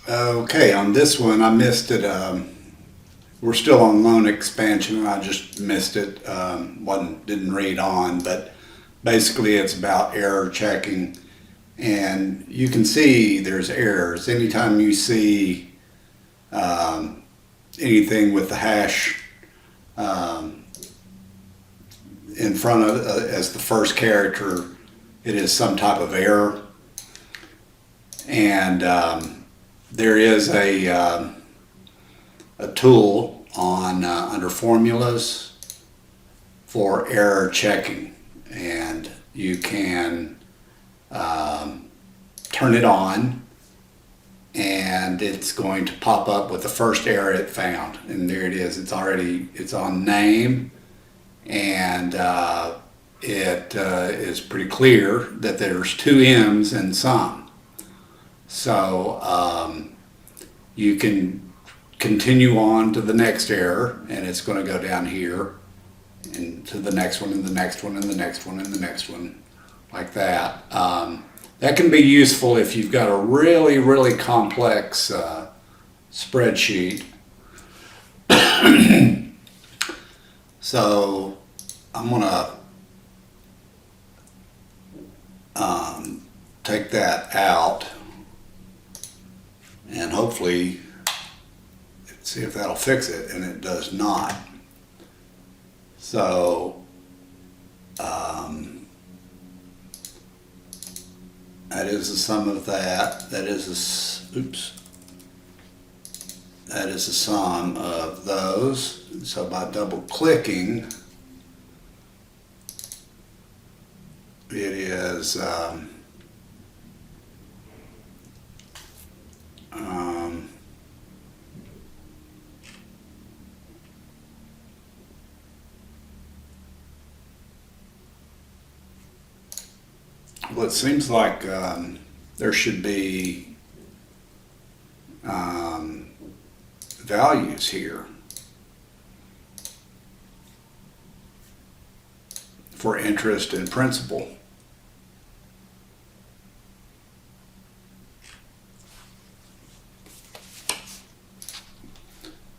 Okay, on this one, I missed it. We're still on loan expansion, and I just missed it. Didn't read on, but basically it's about error checking. And you can see there's errors. Anytime you see anything with the hash in front of as the first character, it is some type of error. And there is a tool on under formulas for error checking, and you can turn it on, and it's going to pop up with the first error it found, and there it is. It's on name, and it is pretty clear that there's two M's in some. So you can continue on to the next error, and it's going to go down here and to the next one and the next one and the next one and the next one, like that. That can be useful if you've got a really, really complex spreadsheet. So I'm going to take that out and hopefully see if that'll fix it, and it does not. So that is the sum of that. That is that is the sum of those. So by double clicking, it is well, it seems like there should be values here for interest and principal.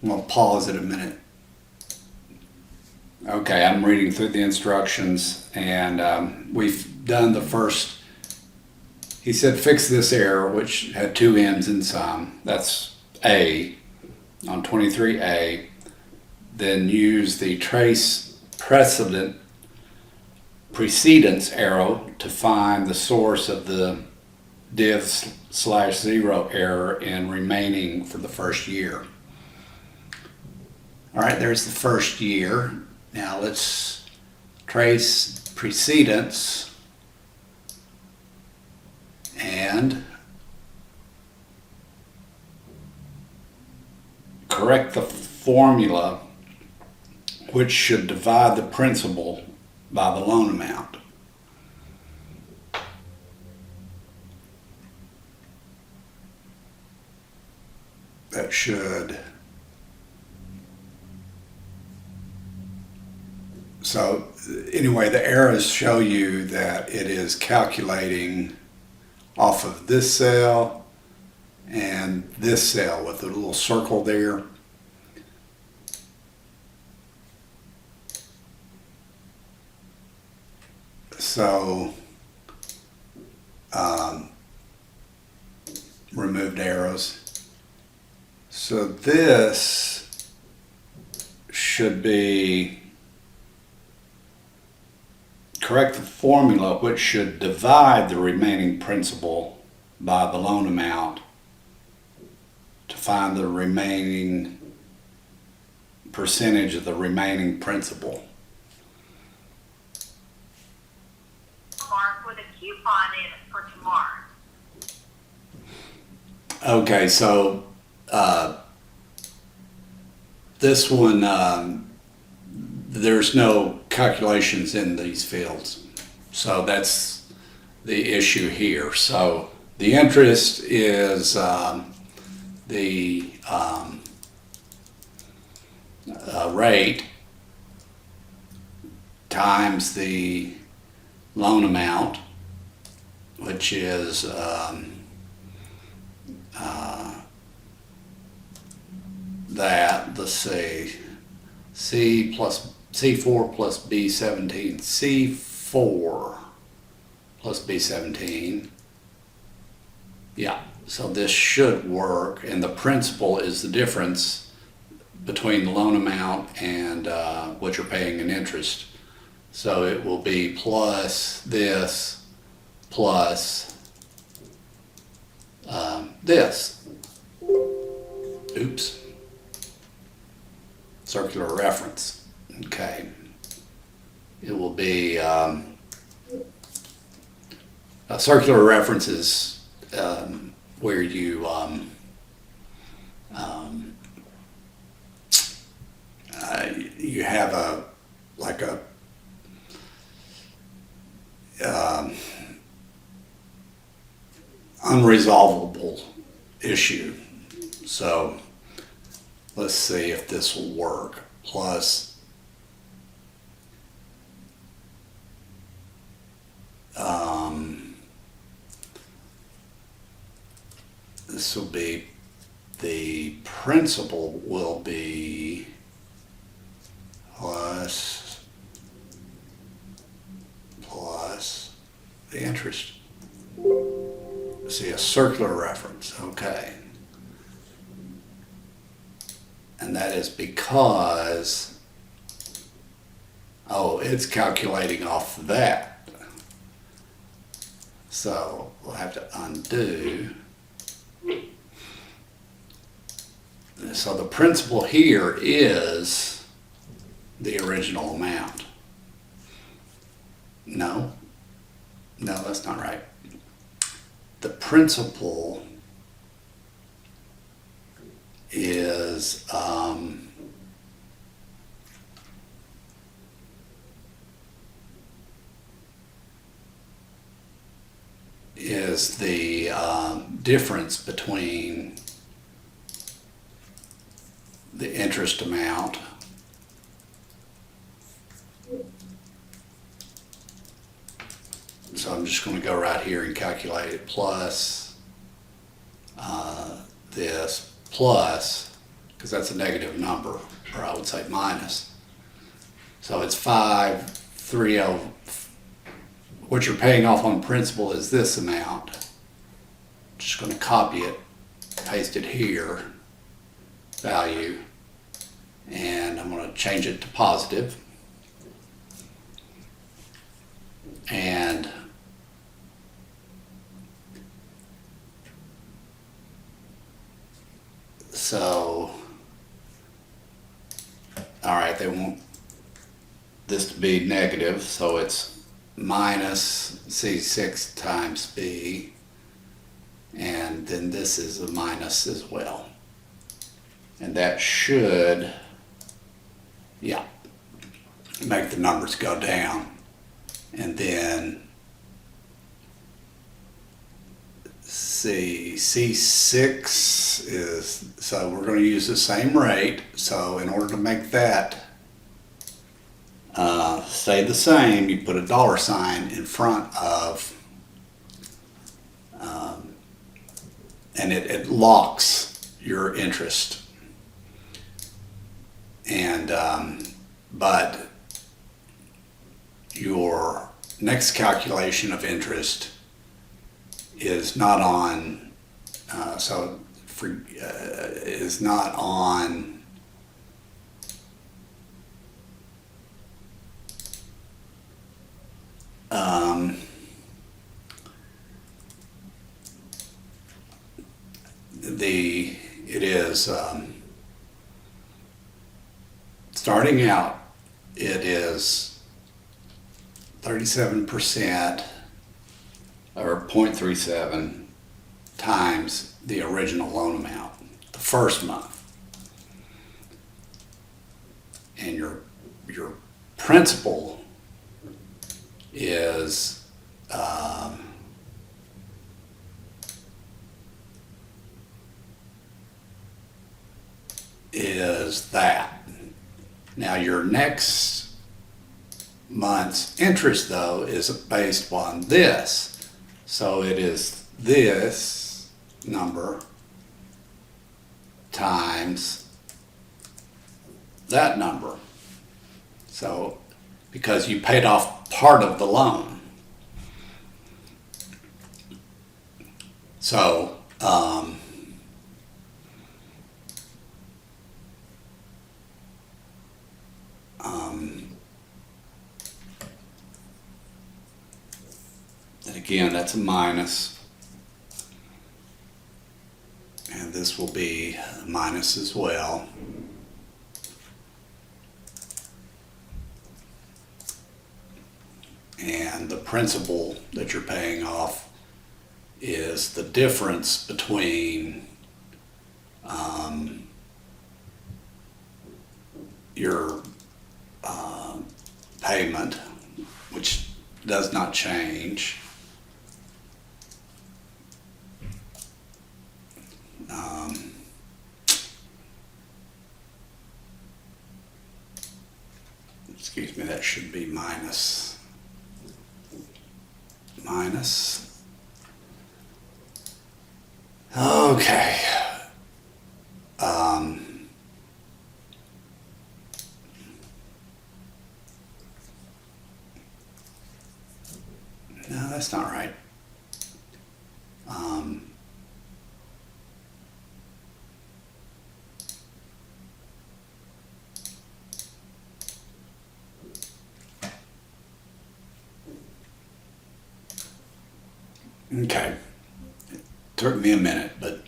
I'm going to pause it a minute. Okay, I'm reading through the instructions, and we've done the first. He said fix this error, which had two M's in some. That's A on 23A. Then use the trace precedence arrow to find the source of the div/0 error in remaining for the first year. All right, there's the first year. Now let's trace precedence and correct the formula which should divide the principal by the loan amount. That should. So anyway, the arrows show you that it is calculating off of this cell and this cell with the little circle there. So removed arrows. So this should be correct the formula which should divide the remaining principal by the loan amount to find the remaining percentage of the remaining principal. Mark with a coupon in it for tomorrow. Okay, so this one, there's no calculations in these fields. So that's the issue here. So the interest is the rate times the loan amount, which is that, let's see, C4 plus B17, C4 plus B17. Yeah, so this should work, and the principal is the difference between the loan amount and what you're paying in interest. So it will be plus this plus this. Oops. Circular reference. Okay. It will be a circular reference is where you you have a like a unresolvable issue. So let's see if this will work. Plus this will be, the principal will be plus the interest. See, a circular reference, okay. And that is because, oh, it's calculating off that. So we'll have to undo. So the principal here is the original amount. No, that's not right. The principal is the difference between the interest amount so I'm just going to go right here and calculate it plus this plus, because that's a negative number, or I would say minus. So it's 530. What you're paying off on principal is this amount. Just going to copy it, paste it here, value, and I'm going to change it to positive. And so, all right, they want this to be negative, so it's minus C6 times B, and then this is a minus as well. And that should, yeah, make the numbers go down. And then C6 is, so we're going to use the same rate. So in order to make that stay the same, you put a $sign in front of, and it locks your interest. And, but your next calculation of interest is not on, is not on it is starting out, it is 37% or 0.37 times the original loan amount the first month. And your principal is that. Now your next month's interest though is based on this. So it is this number times that number. So, because you paid off part of the loan. So, and again, that's a minus. And this will be a minus as well. And the principal that you're paying off is the difference between your payment, which does not change, excuse me, that should be minus. Okay. No, that's not right. Okay. It took me a minute, but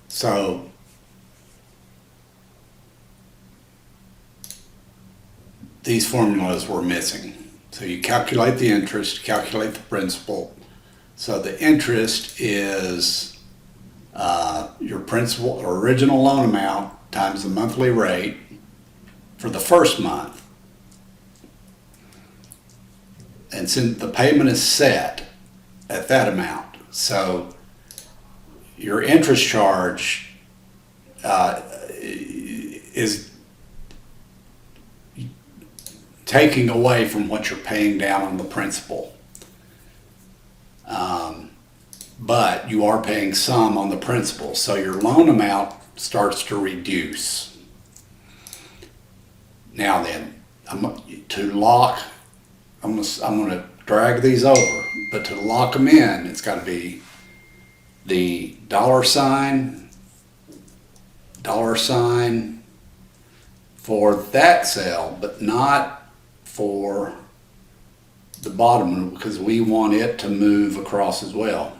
so these formulas were missing. So you calculate the interest, calculate the principal. So the interest is your principal or original loan amount times the monthly rate for the first month. And since the payment is set at that amount, so your interest charge is taking away from what you're paying down on the principal. But you are paying some on the principal, so your loan amount starts to reduce. Now then, I'm going to drag these over, but to lock them in, it's got to be the $sign for that cell, but not for the bottom one, because we want it to move across as well.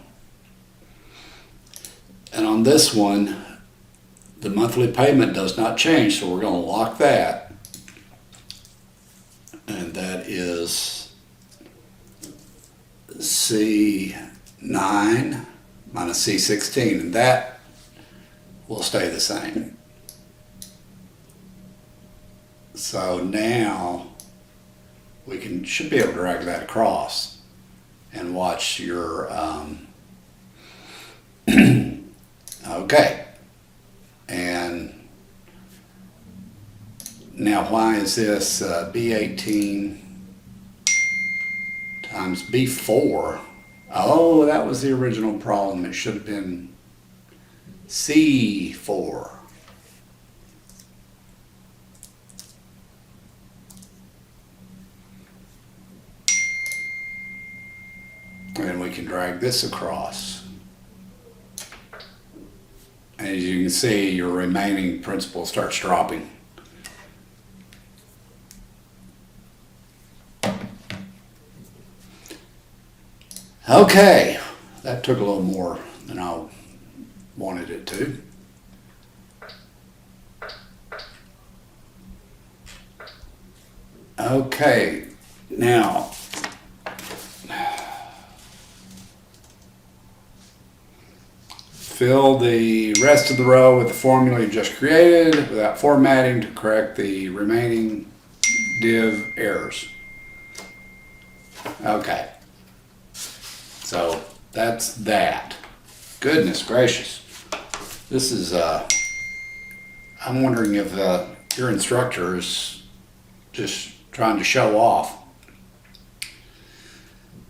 And on this one, the monthly payment does not change, so we're going to lock that. And that is C9 minus C16, and that will stay the same. So now we should be able to drag that across and watch your okay. And now why is this B18 times B4? Oh, that was the original problem. It should have been C4. And we can drag this across. As you can see, your remaining principal starts dropping. Okay, that took a little more than I wanted it to. Okay, now fill the rest of the row with the formula you just created without formatting to correct the remaining div errors. Okay. So that's that. Goodness gracious. This is, I'm wondering if your instructor is just trying to show off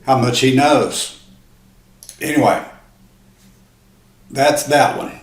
how much he knows. Anyway, that's that one.